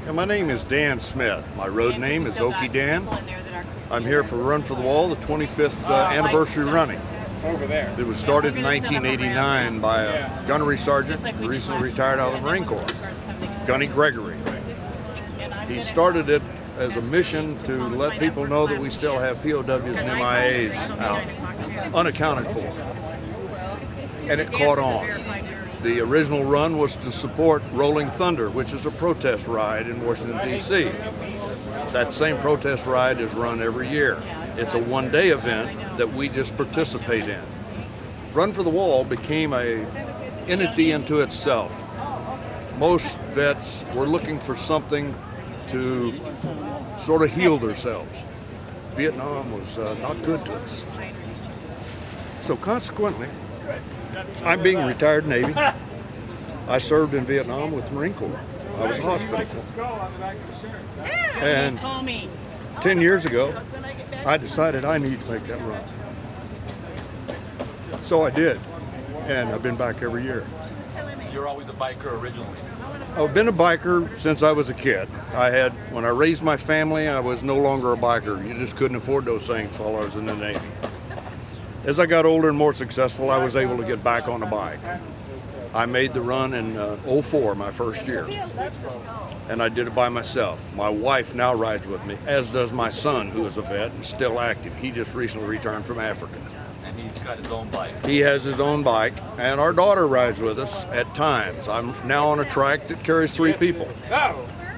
And my name is Dan Smith. My road name is Okie Dan. I'm here for Run for the Wall, the 25th anniversary running. Over there. It was started in 1989 by a gunnery sergeant who recently retired out of the Marine Corps, Gunny Gregory. He started it as a mission to let people know that we still have POWs and MIAs out, unaccounted for. And it caught on. The original run was to support Rolling Thunder, which is a protest ride in Washington, D.C. That same protest ride is run every year. It's a one-day event that we just participate in. Run for the Wall became an entity unto itself. Most vets were looking for something to sort of heal themselves. Vietnam was not good to us. So consequently, I'm being retired Navy. I served in Vietnam with the Marine Corps. I was a hospital corps. And 10 years ago, I decided I need to make that run. So I did, and I've been back every year. So you're always a biker originally? I've been a biker since I was a kid. When I raised my family, I was no longer a biker. You just couldn't afford those things while I was in the Navy. As I got older and more successful, I was able to get back on a bike. I made the run in '04, my first year, and I did it by myself. My wife now rides with me, as does my son, who is a vet and still active. He just recently returned from Africa. And he's got his own bike. He has his own bike, and our daughter rides with us at times. I'm now on a track that carries 3 people.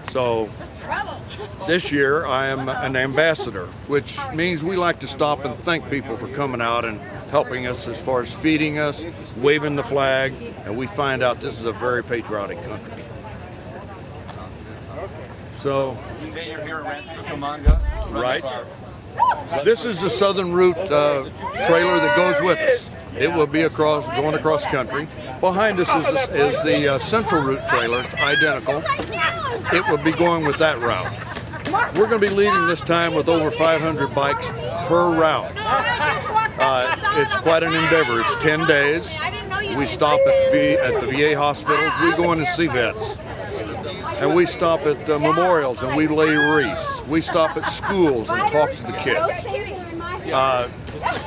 So this year I am an ambassador, which means we like to stop and thank people for coming out and helping us as far as feeding us, waving the flag, and we find out this is a very patriotic country. So, Today you're here at Rancho Cucamonga. right. This is the Southern Route trailer that goes with us. It will be going across country. Behind us is the Central Route trailer. It's identical. It will be going with that route. We're going to be leaving this time with over 500 bikes per route. It's quite an endeavor. It's 10 days. We stop at the VA hospitals. We go in and see vets. And we stop at memorials and we lay wreaths. We stop at schools and talk to the kids.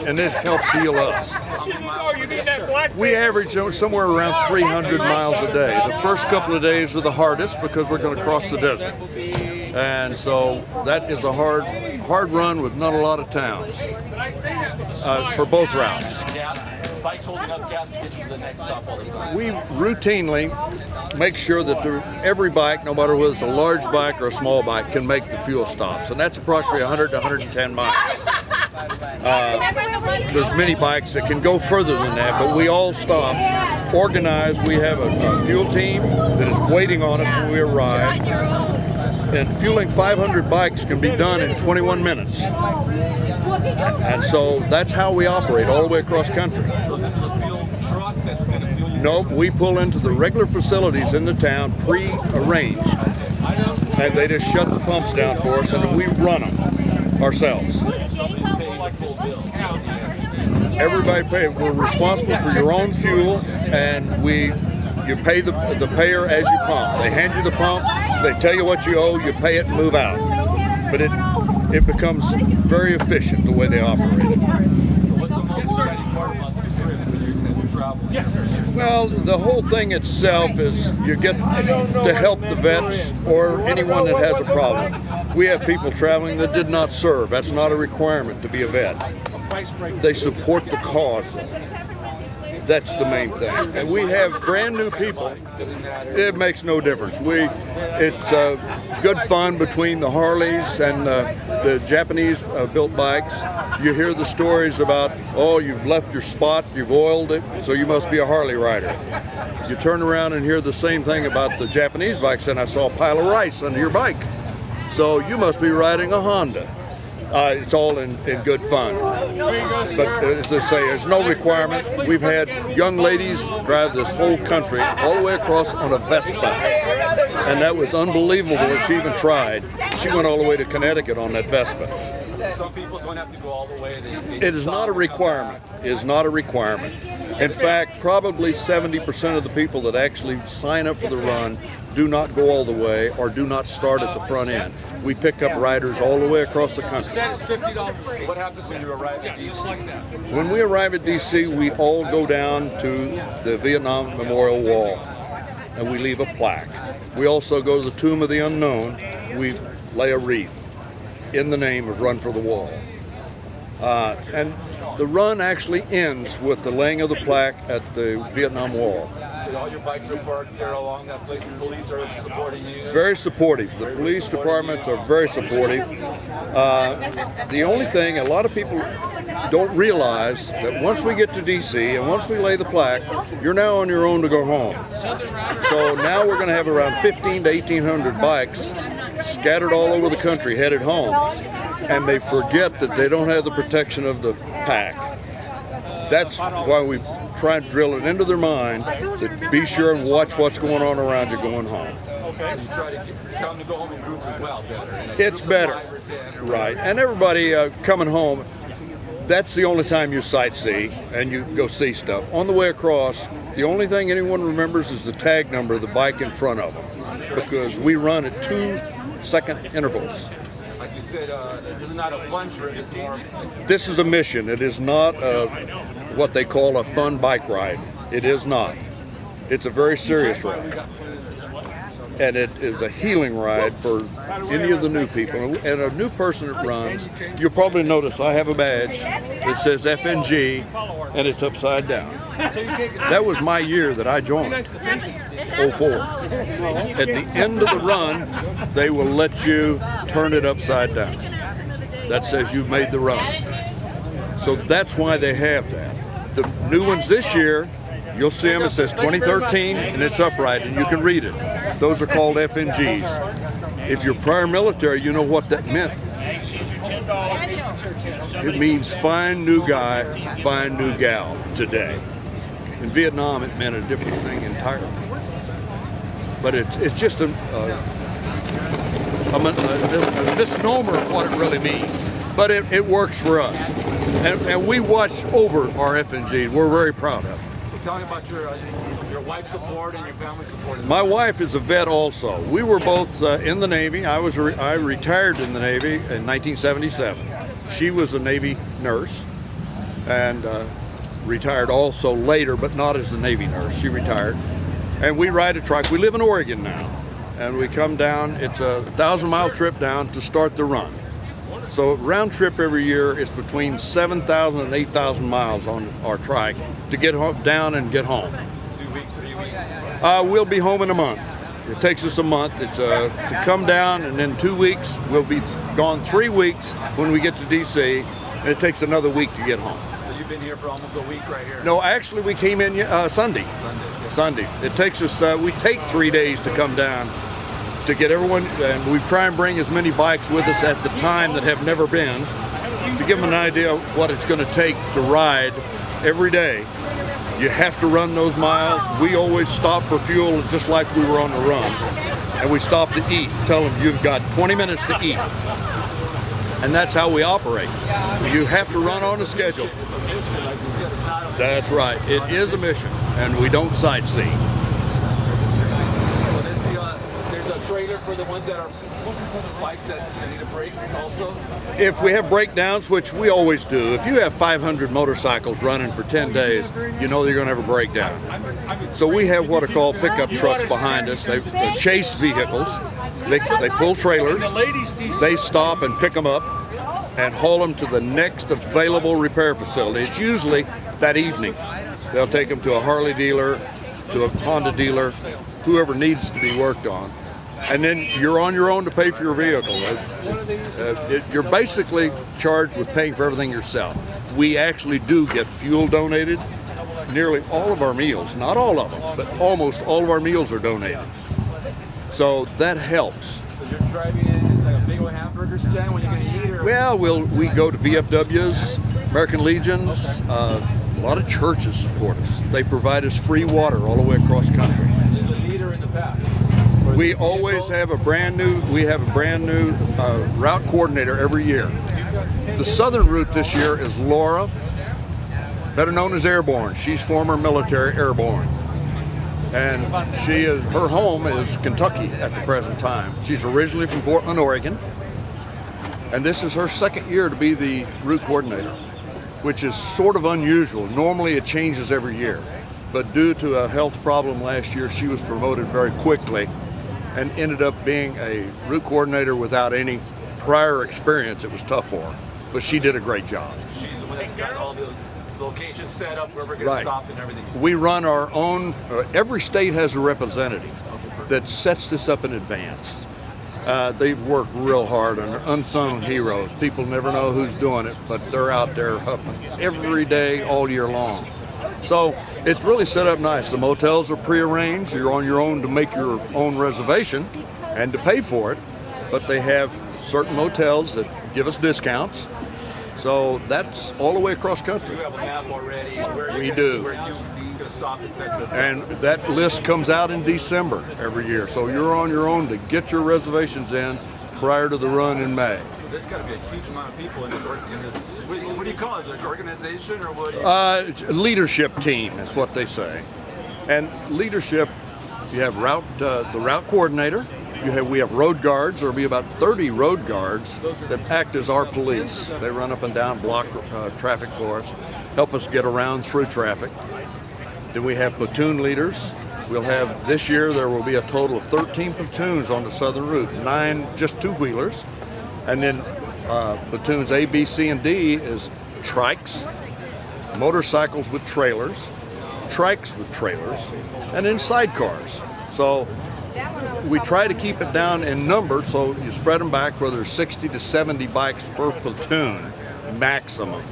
And it helps heal us. We average somewhere around 300 miles a day. The first couple of days are the hardest because we're going to cross the desert. And so that is a hard run with not a lot of towns for both routes. Bikes holding up gas to get you to the next stop all the time. We routinely make sure that every bike, no matter whether it's a large bike or a small bike, can make the fuel stops. And that's approximately 100 to 110 miles. There's many bikes that can go further than that, but we all stop, organized. We have a fuel team that is waiting on us when we arrive. And fueling 500 bikes can be done in 21 minutes. And so that's how we operate all the way across country. So this is a fuel truck that's going to fuel you? Nope, we pull into the regular facilities in the town, pre-arranged. And they just shut the pumps down for us and we run them ourselves. Somebody's paying the full bill. Everybody pays. We're responsible for your own fuel, and you pay the payer as you pump. They hand you the pump, they tell you what you owe, you pay it and move out. But it becomes very efficient the way they operate it. What's the most exciting part about this trip when you're traveling? Yes, sir. Well, the whole thing itself is you get to help the vets or anyone that has a problem. We have people traveling that did not serve. That's not a requirement to be a vet. They support the cause. That's the main thing. And we have brand new people. It makes no difference. It's good fun between the Harleys and the Japanese built bikes. You hear the stories about, oh, you've left your spot, you've oiled it, so you must be a Harley rider. You turn around and hear the same thing about the Japanese bikes, and I saw a pile of rice under your bike. So you must be riding a Honda. It's all in good fun. But as I say, there's no requirement. We've had young ladies drive this whole country all the way across on a Vespa. And that was unbelievable that she even tried. She went all the way to Connecticut on that Vespa. Some people don't have to go all the way. It is not a requirement. It is not a requirement. In fact, probably 70% of the people that actually sign up for the run do not go all the way or do not start at the front end. We pick up riders all the way across the country. What happens when you arrive at DC? When we arrive at DC, we all go down to the Vietnam Memorial Wall and we leave a plaque. We also go to the Tomb of the Unknown. We lay a wreath in the name of Run for the Wall. And the run actually ends with the laying of the plaque at the Vietnam Wall. So all your bikes are parked there along that place. The police are supporting you. Very supportive. The police departments are very supportive. The only thing a lot of people don't realize that once we get to DC and once we lay the plaque, you're now on your own to go home. So now we're going to have around 15 to 1,800 bikes scattered all over the country headed home. And they forget that they don't have the protection of the pack. That's why we try and drill it into their mind to be sure and watch what's going on around you going home. Okay. You try to tell them to go home in groups as well, better. It's better, right? And everybody coming home, that's the only time you sightsee and you go see stuff. On the way across, the only thing anyone remembers is the tag number of the bike in front of them, because we run at 2-second intervals. Like you said, this is not a fun trip, it's more... This is a mission. It is not what they call a fun bike ride. It is not. It's a very serious ride. And it is a healing ride for any of the new people. And a new person that runs, you'll probably notice I have a badge that says FNG and it's upside down. That was my year that I joined, 04. At the end of the run, they will let you turn it upside down. That says you've made the run. So that's why they have that. The new ones this year, you'll see them, it says 2013 and it's upright and you can read it. Those are called FNGs. If you're prior military, you know what that meant. It means fine new guy, fine new gal today. In Vietnam, it meant a different thing entirely. But it's just a misnomer of what it really means. But it works for us. And we watch over our FNG. We're very proud of it. So tell me about your wife's support and your family's support. My wife is a vet also. We were both in the Navy. I retired in the Navy in 1977. She was a Navy nurse and retired also later, but not as a Navy nurse. She retired. And we ride a trike. We live in Oregon now. And we come down, it's a 1,000-mile trip down to start the run. So round trip every year is between 7,000 and 8,000 miles on our trike to get down and get home. 2 weeks, 3 weeks? We'll be home in a month. It takes us a month. It's to come down, and then 2 weeks. We'll be gone 3 weeks when we get to DC, and it takes another week to get home. So you've been here for almost a week right here? No, actually we came in Sunday. Sunday. It takes us, we take 3 days to come down to get everyone, and we try and bring as many bikes with us at the time that have never been, to give them an idea of what it's going to take to ride every day. You have to run those miles. We always stop for fuel just like we were on the run. And we stop to eat. Tell them you've got 20 minutes to eat. And that's how we operate. You have to run on a schedule. That's right. It is a mission, and we don't sightsee. There's a trailer for the ones that are bikes that need a brake also? If we have breakdowns, which we always do, if you have 500 motorcycles running for 10 days, you know you're going to have a breakdown. So we have what are called pickup trucks behind us. They're chase vehicles. They pull trailers. They stop and pick them up and haul them to the next available repair facility. It's usually that evening. They'll take them to a Harley dealer, to a Honda dealer, whoever needs to be worked on. And then you're on your own to pay for your vehicle. You're basically charged with paying for everything yourself. We actually do get fuel donated. Nearly all of our meals, not all of them, but almost all of our meals are donated. So that helps. So you're driving in like a big old hamburger stand when you're going to eat? Or? Well, we go to VFWs, American Legions. A lot of churches support us. They provide us free water all the way across the country. There's a leader in the pack. We always have a brand new route coordinator every year. The southern route this year is Laura, better known as Airborne. She's former military airborne. and her home is Kentucky at the present time. She's originally from Portland, Oregon, and this is her second year to be the route coordinator, which is sort of unusual. Normally it changes every year, but due to a health problem last year, she was promoted very quickly and ended up being a route coordinator without any prior experience. It was tough for her, but she did a great job. She's the one that's got all the locations set up where we're going to stop and everything. We run our own, every state has a representative that sets this up in advance. They work real hard and they're unsung heroes. People never know who's doing it, but they're out there every day, all year long. So it's really set up nice. The motels are prearranged. You're on your own to make your own reservation and to pay for it, but they have certain motels that give us discounts. So that's all the way across country. You have a map already. We do. Where you're going to stop, etc. And that list comes out in December every year. So you're on your own to get your reservations in prior to the run in May. So there's got to be a huge amount of people in this. What do you call it? Like organization or what? Leadership team is what they say. And leadership, you have the route coordinator. We have road guards. There'll be about 30 road guards that act as our police. They run up and down, block traffic for us, help us get around through traffic. Then we have platoon leaders. This year there will be a total of 13 platoons on the southern route, 9 just two-wheelers. And then platoons A, B, C, and D is trikes, motorcycles with trailers, trikes with trailers, and then sidecars. So we try to keep it down in number, so you spread them back where there's 60 to 70 bikes per platoon maximum.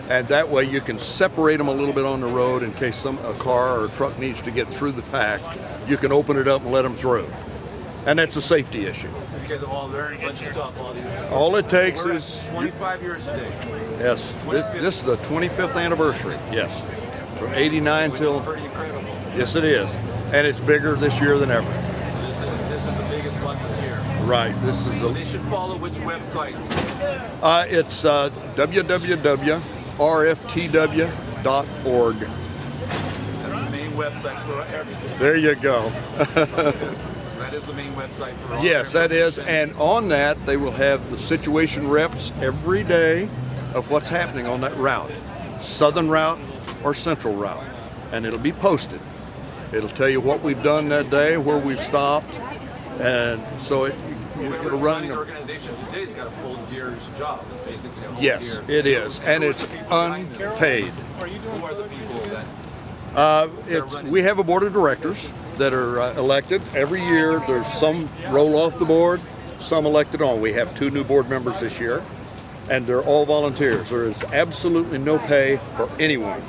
And that way you can separate them a little bit on the road in case a car or a truck needs to get through the pack. You can open it up and let them through. And that's a safety issue. You guys have all learned a bunch of stuff. All it takes is 25 years today. Yes, this is the 25th anniversary. Yes, from '89 till. Pretty incredible. Yes, it is, and it's bigger this year than ever. This is the biggest one this year. Right. This is. So they should follow which website? It's www.rftw.org. That's the main website for everything. There you go. That is the main website for all. Yes, that is, and on that they will have the situation reps every day of what's happening on that route, southern route or central route, and it'll be posted. It'll tell you what we've done that day, where we've stopped, and so it'll run. The organization today's got a full year's job. It's basically a whole Yes, year. it is, and it's unpaid. Who are the people that? We have a board of directors that are elected. Every year there's some roll off the board, some elected on. We have 2 new board members this year, and they're all volunteers. There is absolutely no pay for anyone.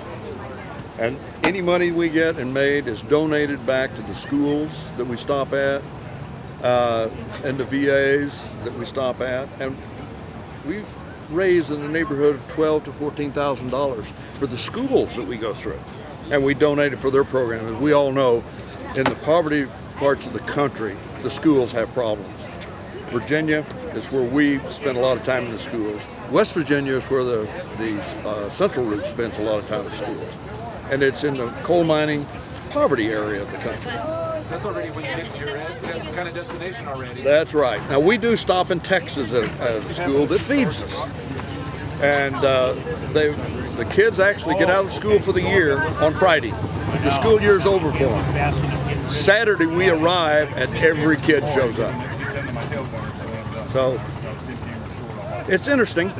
And any money we get and made is donated back to the schools that we stop at, and the VAs that we stop at. And we raise in the neighborhood of $12,000 to $14,000 for the schools that we go through. And we donate it for their program. As we all know, in the poverty parts of the country, the schools have problems. Virginia is where we spend a lot of time in the schools. West Virginia is where the Central Route spends a lot of time in schools. And it's in the coal mining poverty area of the country. That's already when you get to your end. That's the kind of destination already. That's right. Now we do stop in Texas at a school that feeds us. And the kids actually get out of school for the year on Friday. The school year's over for them. Saturday we arrive and every kid shows up. So it's interesting.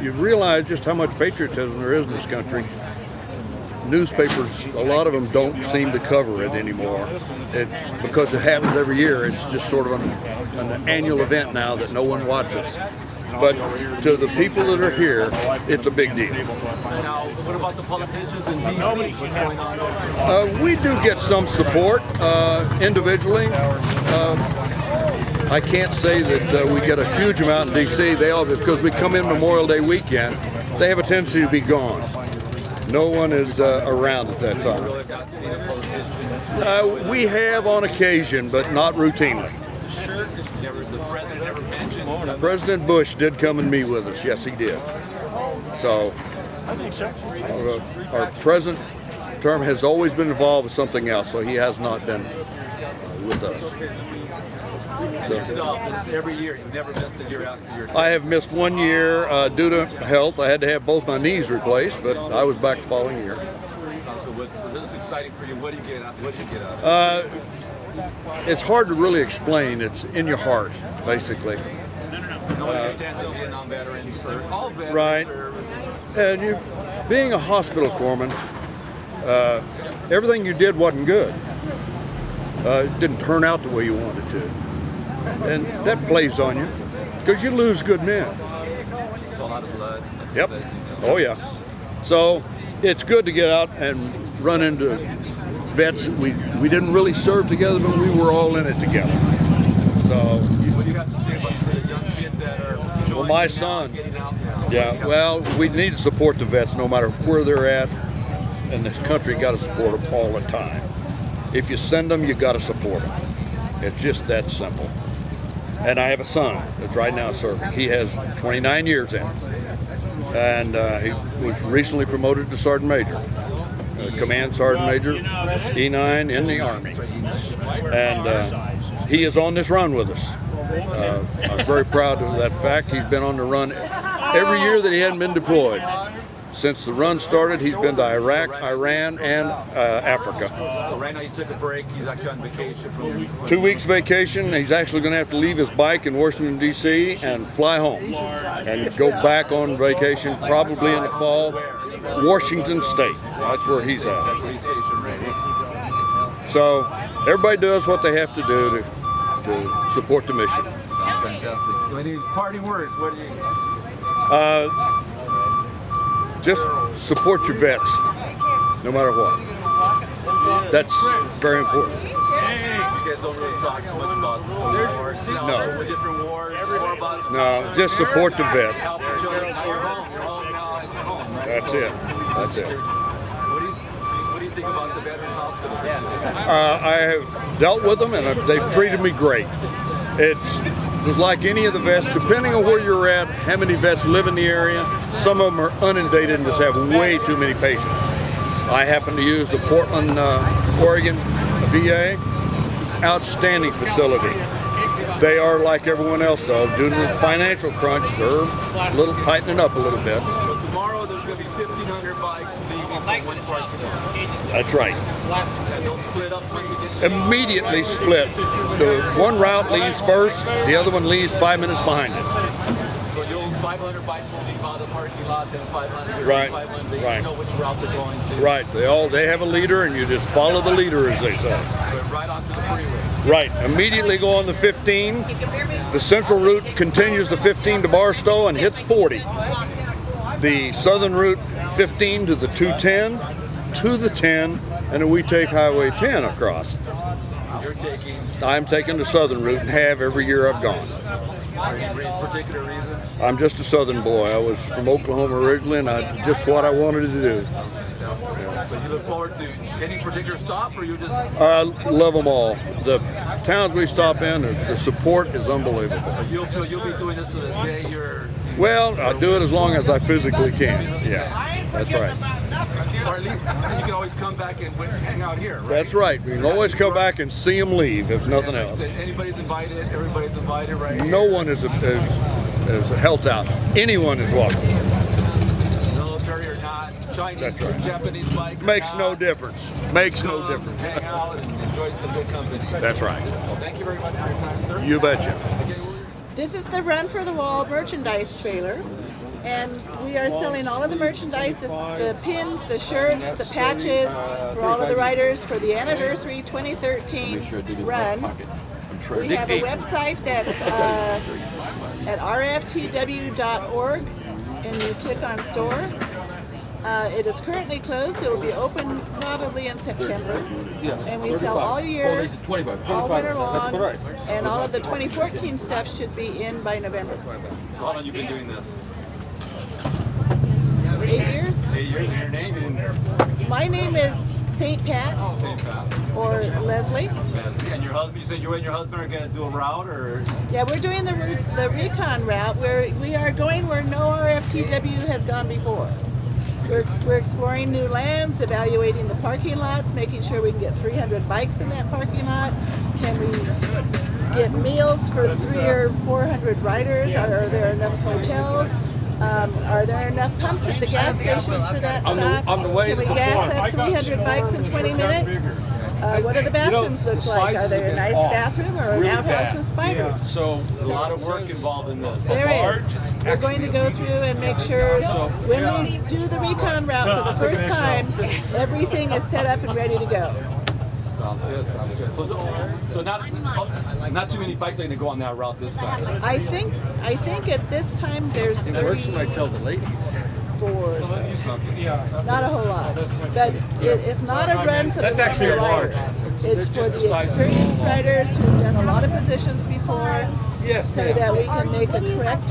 You realize just how much patriotism there is in this country. Newspapers, a lot of them don't seem to cover it anymore. It's because it happens every year. It's just sort of an annual event now that no one watches. But to the people that are here, it's a big deal. Now, what about the politicians in D.C.? What's going on there? We do get some support individually. I can't say that we get a huge amount in D.C. They all, because we come in Memorial Day weekend, they have a tendency to be gone. No one is around at that time. We have on occasion, but not routinely. President Bush did come and meet with us. Yes, he did. So our present term has always been involved with something else, so he has not been with us. So, Yourself, this is every year. You've never missed a year after year. I have missed 1 year due to health. I had to have both my knees replaced, but I was back the following year. So this is exciting for you. What do you get out? What do you get out? It's hard to really explain. It's in your heart, basically. No one understands that Vietnam veterans or all veterans. Right. And you, being a hospital corpsman, everything you did wasn't good. It didn't turn out the way you wanted to. And that plays on you because you lose good men. It's a lot of blood. Yep. Oh, yeah. So it's good to get out and run into vets. We didn't really serve together, but we were all in it together. So. What do you have to say about the young kids that are joining? Well, my son. Getting out now? Yeah. Well, we need to support the vets no matter where they're at, and this country got to support them all the time. If you send them, you got to support them. It's just that simple. And I have a son that's right now serving. He has 29 years in, and he was recently promoted to sergeant major, command sergeant major, E9 in the Army, and he is on this run with us. I'm very proud of that fact. He's been on the run every year that he hadn't been deployed. Since the run started, he's been to Iraq, Iran, and Africa. So right now you took a break. He's actually on vacation from 2 weeks vacation. He's actually going to have to leave his bike in Washington, D.C. and fly home and go back on vacation probably in the fall. Washington State. That's where he's at. That's where he's stationed right now. So everybody does what they have to do to support the mission. Sounds fantastic. So any parting words? What do you? Just support your vets, no matter what. That's very important. You guys don't really talk too much about the wars. No. With different wars. More about No, just support the vet. help the children. Now you're home. You're home now at your home. Right? That's it. That's it. What do you think about the Veterans Hospital? I have dealt with them, and they've treated me great. It's just like any of the vets, depending on where you're at, how many vets live in the area. Some of them are inundated and just have way too many patients. I happen to use the Portland, Oregon VA. Outstanding facility. They are like everyone else, though. Due to the financial crunch, they're a little tightening up a little bit. So tomorrow there's going to be 1,500 bikes leaving from one parking lot. That's right. And they'll split up once they get to the Immediately split. The one route leaves first, the other one leaves 5 minutes behind it. So 500 bikes will leave out of the parking lot, then 500. Right. 500. They Right. just know which route they're going to. Right. They have a leader, and you just follow the leader, as they say. But right onto the freeway. Right. Immediately go on the 15. The central route continues the 15 to Barstow and hits 40. The southern route 15 to the 210, to the 10, and then we take Highway 10 across. You're taking. I'm taking the southern route and have every year I've gone. For any particular reason? I'm just a southern boy. I was from Oklahoma originally, and I just what I wanted to do. So you look forward to any particular stop, or you just? I love them all. The towns we stop in, the support is unbelievable. You'll be doing this to the day you're. Well, I do it as long as I physically can. Yeah, that's right. Or at least you can always come back and hang out here, right? That's right. We can always come back and see them leave, if nothing else. Anybody's invited. Everybody's invited, right? No one is held out. Anyone is welcome. Military or not, Chinese, That's right. Japanese bike. or Makes not, no difference. Makes no come, difference. Hang out and enjoy some good company. That's right. Well, thank you very much for your time, sir. You betcha. Okay, This is the Run for the Wall merchandise trailer, and we are selling all of the merchandise, the pins, the shirts, the patches for all of the riders for the anniversary 2013 run. We have a website that's at rftw.org, and you click on store. It is currently closed. It will be open probably in September. Yes. And we sell all year, 25. all winter long, That's correct. and all of the 2014 stuff should be in by November. how long have you been doing this? 8 years. 8 years. And your name and My name is St. Pat St. Pat. or Leslie. And your husband, you said you and your husband are going to do a route, or? Yeah, we're doing the recon route where we are going where no RFTW has gone before. We're exploring new lands, evaluating the parking lots, making sure we can get 300 bikes in that parking lot. Can we get meals for 300 or 400 riders? Are there enough hotels? Are there enough pumps at the gas stations for that stop? Can we gas up 300 bikes in 20 minutes? What do the bathrooms look like? Are there a nice bathroom or an outhouse with spiders? So There's a lot of work involved in this. There is. We're going to go through and make sure when we do the recon route for the first time, everything is set up and ready to go. Sounds good. Sounds good. So not too many bikes are going to go on that route this time. I think at this time there's works when I tell the ladies. 4, not a whole lot. But it is not a run for That's the actually a large. It's for the experienced riders who've done a lot of positions before, Yes, so ma'am. that we can make a correct,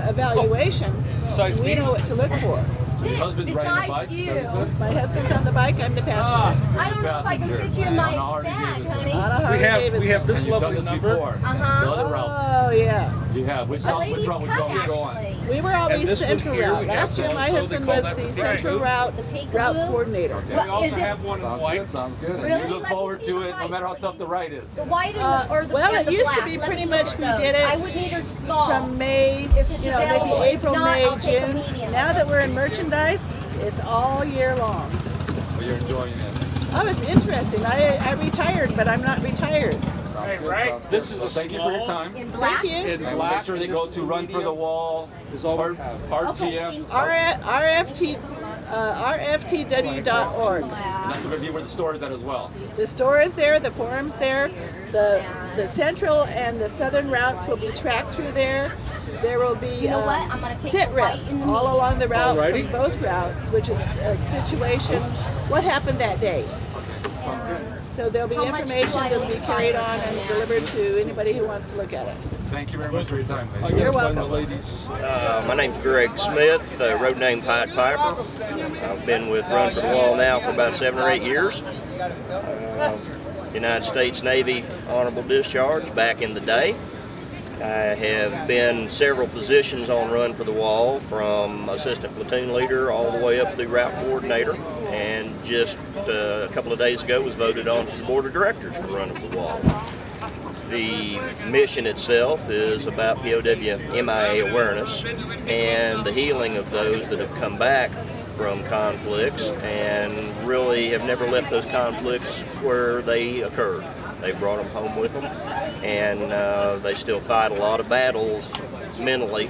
evaluation. Besides We me? know what to look for. Your husband's riding a bike? Besides you. My husband's on the bike, I'm the passenger. I don't know if I can fit you in my bag, honey. On a Harley Davidson. We have this You've done lovely this number. before. The other routes. Oh yeah. You have. Which The route ladies would you want me to go on? actually. We were And always this one Central here, Route. we have Last year my also, they husband call was that the the Central peekaboo. Route The peekaboo? route coordinator. We What, also is it- have one in Sounds white. good. Sounds good. Really? And you look Let me forward see to the it no bike. matter how tough the ride is. The white and the, or the, well, and it the used to black. be Let pretty me look much at we those. did it I would need her small. From May, If it's maybe available. April, If not, May, I'll take a June. medium. Now that we're in merchandise, it's all year long. But you're enjoying it. Oh, it's interesting. I retired, but I'm not retired. Sounds good. Sounds good. This is a Thank you for your small- time. In black? Thank you. In And we'll black. make sure they go to Run for the Wall Is all or we have. RTM. RFTW.org. And that's going to be where the store is at as well. The store is there, the forum's there, the central and the southern routes will be tracked through there. There will be You know what? I'm gonna take sit the white reps and the all medium. along the route Alrighty. from both routes, which is a situation, what happened that day. Sounds good. So there'll be How much information do I that will be look carried like? on and delivered to anybody who wants to look at it. Thank you very much for your time. I You're got one of the welcome. ladies. My name's Greg Smith, road name Pied Piper. I've been with Run for the Wall now for about 7 or 8 years. United States Navy honorable discharge back in the day. I have been several positions on Run for the Wall, from assistant platoon leader all the way up through route coordinator, and just a couple of days ago was voted on to the board of directors for Run for the Wall. The mission itself is about POW MIA awareness and the healing of those that have come back from conflicts and really have never left those conflicts where they occurred. They brought them home with them, and they still fight a lot of battles mentally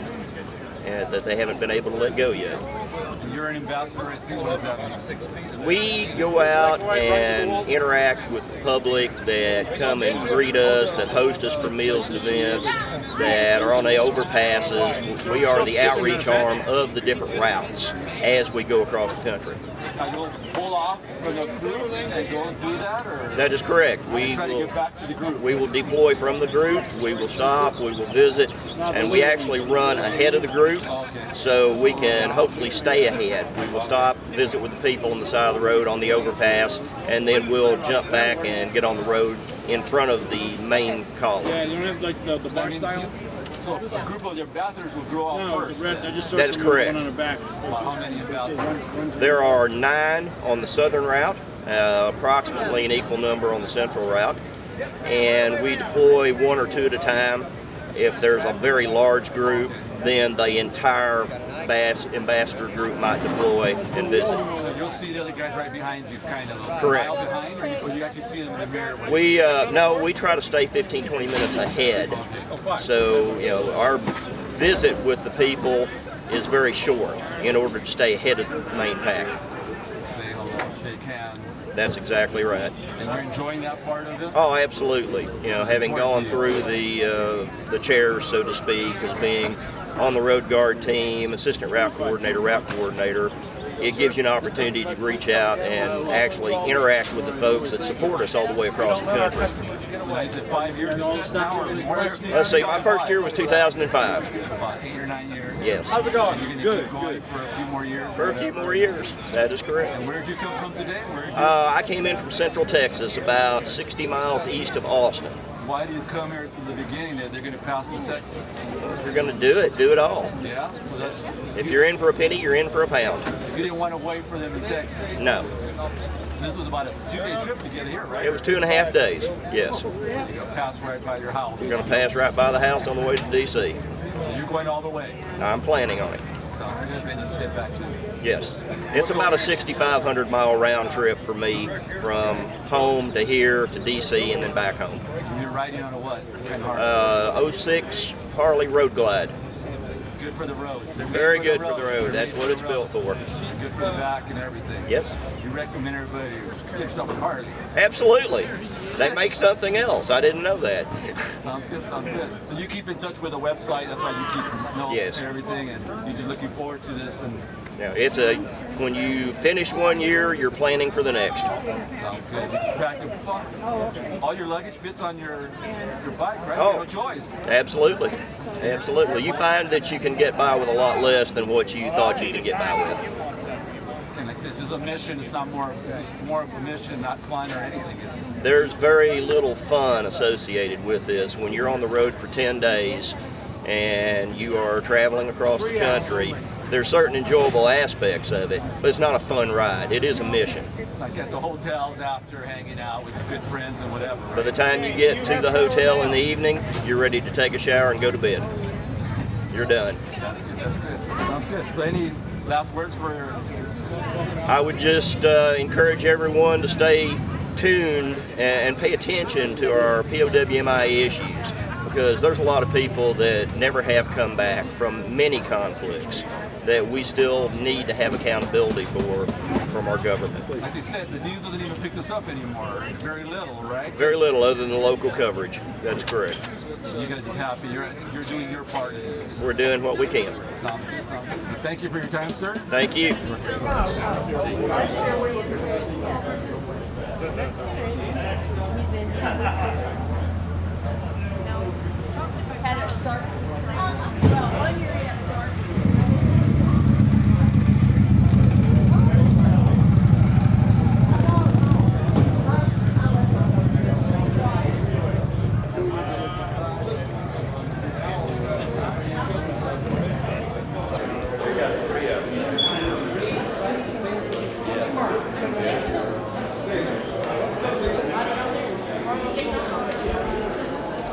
that they haven't been able to let go yet. You're an ambassador at sea. What does that mean? We go out and interact with the public that come and greet us, that host us for meals and events, that are on the overpasses. We are the outreach arm of the different routes as we go across the country. I go pull off from the group and go and do that, or That is correct. We try to will, get back to the group? we will deploy from the group, we will stop, we will visit, and we actually run ahead of the group so we can hopefully stay ahead. We will stop, visit with the people on the side of the road on the overpass, and then we'll jump back and get on the road in front of the main column. Yeah, you don't have like the bar style? So a group of the ambassadors will grow out No, first. the red, I just saw That is some correct. one on the back. How many ambassadors? There are 9 on the southern route, approximately an equal number on the central route, and we deploy 1 or 2 at a time. If there's a very large group, then the entire ambassador group might deploy and visit. So you'll see the other guys right behind you, kind of. Correct. A mile behind, or you actually see them in the mirror? We try to stay 15-20 minutes ahead. So, our visit with the people is very short in order to stay ahead of the main pack. Say hello, shake hands. That's exactly right. And you're enjoying that part of it? Oh, absolutely. Having gone through the chairs, so to speak, as being on the road guard team, assistant route coordinator, it gives you an opportunity to reach out and actually interact with the folks that support us all the way across the country. So now you said 5 years now or more? Let's see, my first year was 2005. About 8 or 9 years. Yes, How's it going? You're going to keep going for a few more years? for a few more years. That is correct. And where did you come from today? Where did you? I came in from Central Texas, about 60 miles east of Austin. why do you come here to the beginning that they're going to pass to Texas? If you're going to do it all. Yeah? So that's, If you're in for a penny, you're in for a pound. you didn't want to wait for them in Texas. No. So this was about a 2-day trip to get here, right? It was 2.5 days, yes. You're going to pass right by your house. You're going to pass right by the house on the way to D.C. So you're going all the way. I'm planning on it. Sounds good. Then you just head back to Yes. It's about a 6,500 mile round trip for me from home to here to D.C. and then back home. You're riding on a what? Kind of hard. 06 Harley Road Glide. Good for the road. They're Very made good for the road. That's what it's built for. Good for the back and everything. Yes. You recommend everybody get yourself a Harley. Absolutely. They make something else. I didn't know that. Sounds good, sounds good. So you keep in touch with the website, that's how you keep knowing Yes. everything, and you're just looking forward to this. And Yeah, when you finish one year, you're planning for the next. sounds good. You pack all your luggage fits on your bike, right? Oh. No choice. Absolutely. Absolutely. You find that you can get by with a lot less than what you thought you could get by with. And like I said, this is a mission. It's not more. It's more of a mission, not fun or anything. It's There's very little fun associated with this. When you're on the road for 10 days and you are traveling across the country, there's certain enjoyable aspects of it, but it's not a fun ride. It is a mission. like at the hotels after hanging out with good friends and whatever. By the time you get to the hotel in the evening, you're ready to take a shower and go to bed. You're done. That's good. That's good. Sounds good. So any last words for your I would just encourage everyone to stay tuned and pay attention to our POWMI issues, because there's a lot of people that never have come back from many conflicts that we still need to have accountability for from our government. Like they said, the news doesn't even pick this up anymore. Very little, right? Very little other than the local coverage. That is correct. So you got to be happy. You're doing your part in it. We're doing what we can. Sounds good. Sounds good. Thank you for your time, sir. Thank you. Had it start. Well, 1 year yet start.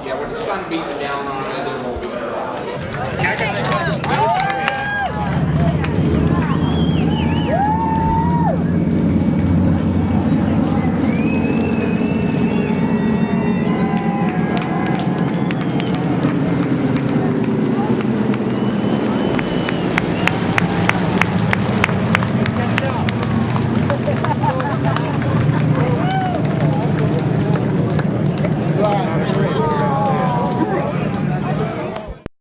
Yeah, when the sun beats down on it, it will be.